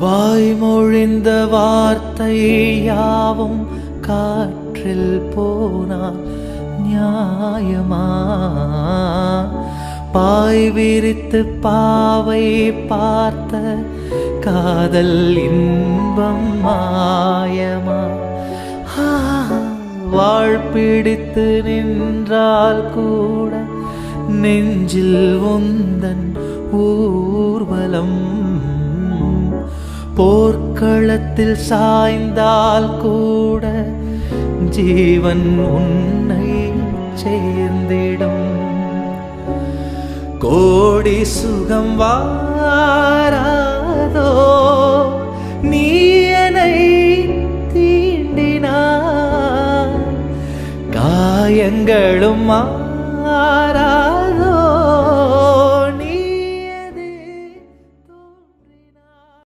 வாய்மொழிந்த வார்த்தை யாவும் காற்றில் போனால் நியாயமா? பாய் விரித்து பாவை பார்த்த காதல் இன்பம் மாயமா? வாழ்பிடித்து நின்றால் கூட நெஞ்சில் உந்தன் ஊர்வலம். போர்க்களத்தில் சாய்ந்தால் கூட ஜீவன் உன்னை சேர்ந்திடும். கோடி சுகம் வாராதோ நீ என்னை தீண்டினாய், காயங்களும்